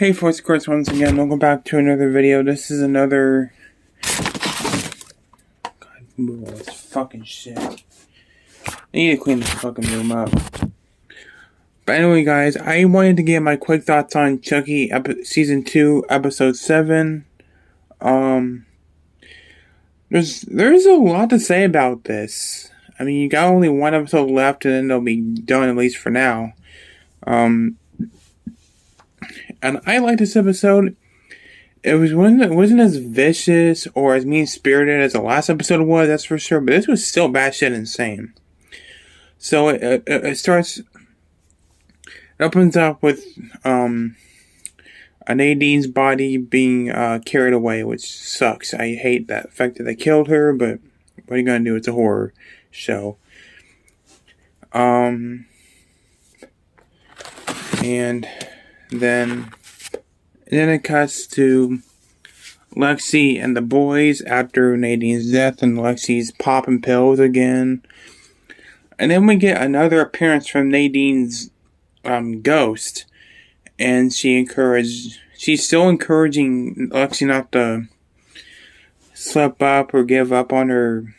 Hey Force Course, once again, welcome back to another video. This is another... God, move all this fucking shit. I need to clean this fucking room up. But anyway, guys, I wanted to get my quick thoughts on Chucky Season 2, Episode 7. There's a lot to say about this. I mean, you got only one episode left, and then they'll be done, at least for now. And I liked this episode. It wasn't as vicious or as mean-spirited as the last episode was, that's for sure. But this was still batshit insane. So it opens up with Nadine's body being carried away, which sucks. I hate that fact that they killed her, but what are you gonna do? It's a horror show. And then it cuts to Lexi and the boys after Nadine's death, and Lexi's popping pills again. And then we get another appearance from Nadine's ghost, and she's still encouraging Lexi not to slip up or give up on her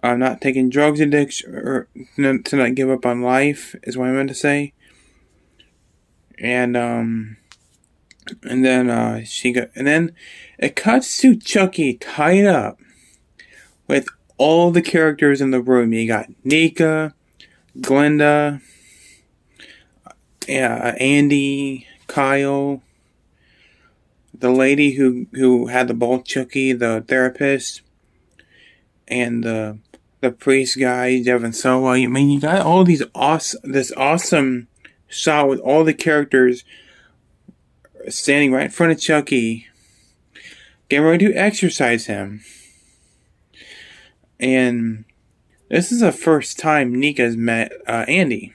not taking drugs addiction, or to not give up on life, is what I meant to say. And then it cuts to Chucky tied up with all the characters in the room. You got Nika, Glenda, Andy, Kyle, the lady who had the bald Chucky, the therapist, and the priest guy, Devin Sawa. I mean, you got all this awesome shot with all the characters standing right in front of Chucky, getting ready to exorcise him. And this is the first time Nika's met Andy,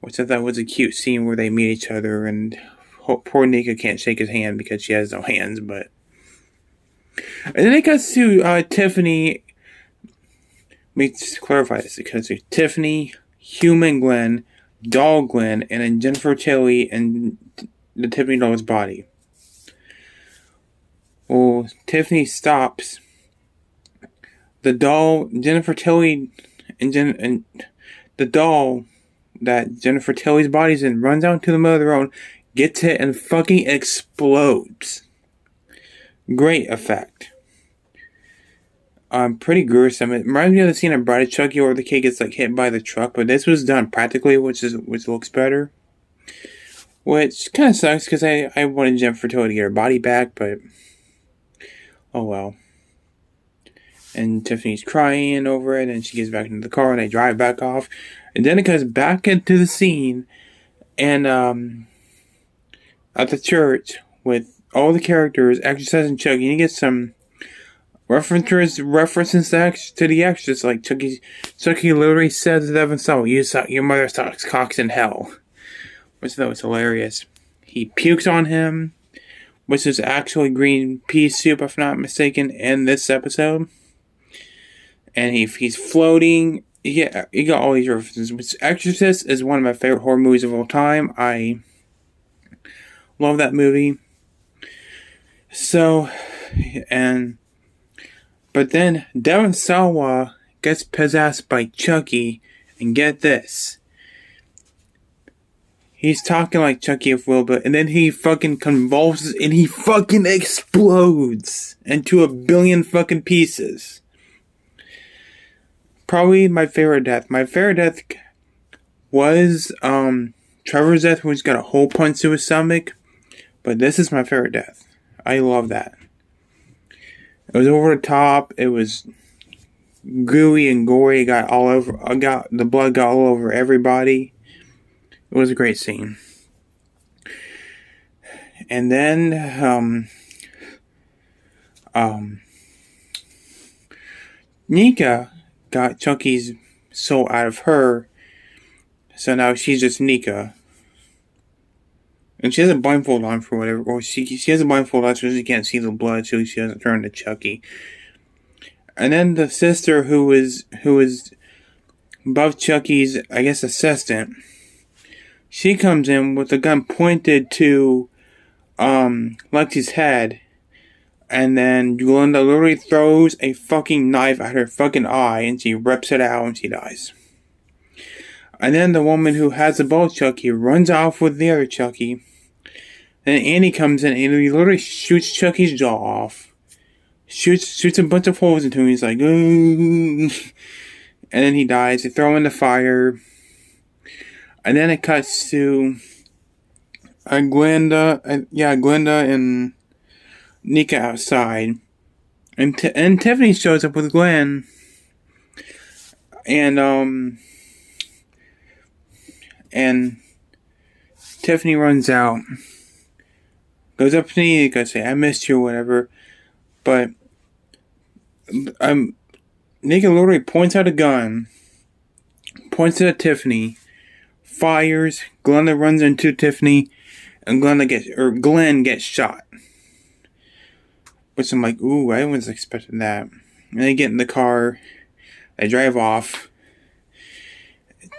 which I thought was a cute scene where they meet each other, and poor Nika can't shake his hand because she has no hands. But and then it goes to Tiffany. Let me just clarify this. It goes to Tiffany, Human Glenn, Doll Glenn, and then Jennifer Tilly and the Tiffany doll's body. Well, Tiffany stops. The doll, Jennifer Tilly, and the doll that Jennifer Tilly's body's in runs out to the middle of the road, gets hit, and fucking explodes. Great effect. Pretty gruesome. It reminds me of the scene in Bride of Chucky where the kid gets hit by the truck, but this was done practically, which looks better. Which kind of sucks because I wanted Jennifer Tilly to get her body back, but oh well. And Tiffany's crying over it, and she gets back into the car, and they drive back off. And then it goes back into the scene, and at the church with all the characters exercising Chucky, and you get some references to the extras, like Chucky literally says to Devin Sawa, your mother sucks cocks in hell, which I thought was hilarious. He pukes on him, which is actually green pea soup, if I'm not mistaken, in this episode. And he's floating. Yeah, you got all these references. Which Exorcist is one of my favorite horror movies of all time. I love that movie. But then Devin Sawa gets possessed by Chucky, and get this. He's talking like Chucky a little bit, and then he fucking convulses, and he fucking explodes into a billion fucking pieces. Probably my favorite death. My favorite death was Trevor's death, when he's got a hole punch to his stomach. But this is my favorite death. I love that. It was over the top. It was gooey and gory. The blood got all over everybody. It was a great scene. And then Nika got Chucky's soul out of her, so now she's just Nika. And she has a blindfold on for whatever, or she has a blindfold on so she can't see the blood, so she doesn't turn to Chucky. And then the sister, who is above Chucky's, I guess, assistant, She comes in with a gun pointed to Lexi's head, and then Glenda literally throws a fucking knife at her fucking eye, and she rips it out, and she dies. And then the woman who has the ball Chucky runs off with the other Chucky. Then Andy comes in and he literally shoots Chucky's jaw off. Shoots a bunch of holes into him. He's like, ooh. And then he dies. They throw him in the fire. And then it cuts to Glenda and Nika outside. And Tiffany shows up with Glenn. And Tiffany runs out. Goes up to Nika, say, I missed you or whatever. But Nika literally points out a gun, points it at Tiffany, fires, Glenda runs into Tiffany, and Glenn gets shot. Which I'm like, ooh, I wasn't expecting that. And they get in the car, they drive off.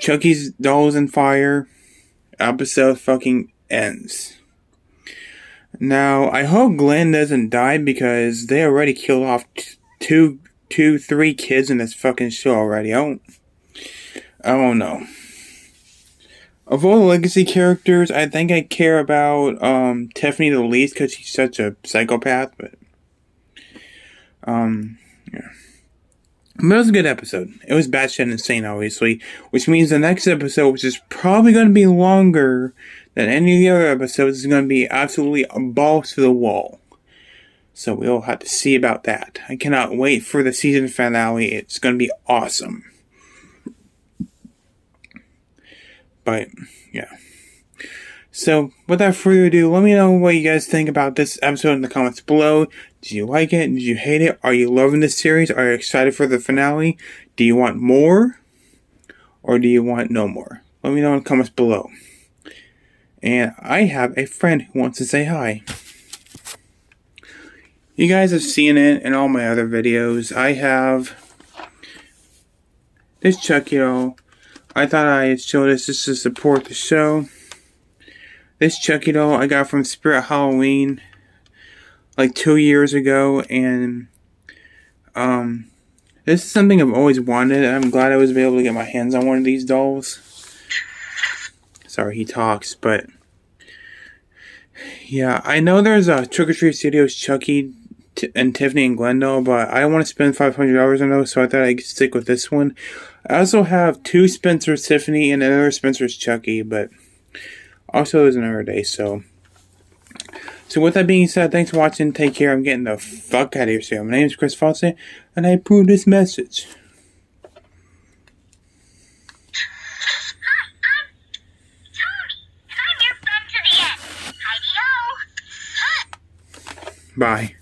Chucky's doll's in fire. Episode fucking ends. Now, I hope Glenn doesn't die because they already killed off three kids in this fucking show already. I don't know. Of all the legacy characters, I think I care about Tiffany the least because she's such a psychopath. But yeah. But it was a good episode. It was batshit insane, obviously, which means the next episode, which is probably going to be longer than any of the other episodes, is going to be absolutely balls to the wall. So we'll have to see about that. I cannot wait for the season finale. It's going to be awesome. But, yeah. So, without further ado, let me know what you guys think about this episode in the comments below. Did you like it? Did you hate it? Are you loving this series? Are you excited for the finale? Do you want more? Or do you want no more? Let me know in the comments below. And I have a friend who wants to say hi. You guys have seen it in all my other videos. I have this Chucky doll. I thought I'd show this just to support the show. This Chucky doll I got from Spirit Halloween like 2 years ago, and this is something I've always wanted. I'm glad I was able to get my hands on one of these dolls. Sorry, he talks, but yeah, I know there's a Trick or Treat Studios Chucky and Tiffany and Glendale, but I don't want to spend $500 on those, so I thought I'd stick with this one. I also have 2 Spencer's Tiffany and another Spencer's Chucky, but also is another day, so with that being said, thanks for watching, take care, I'm getting the fuck out of here soon. My name is Chris Fawcett, and I approve this message. Bye.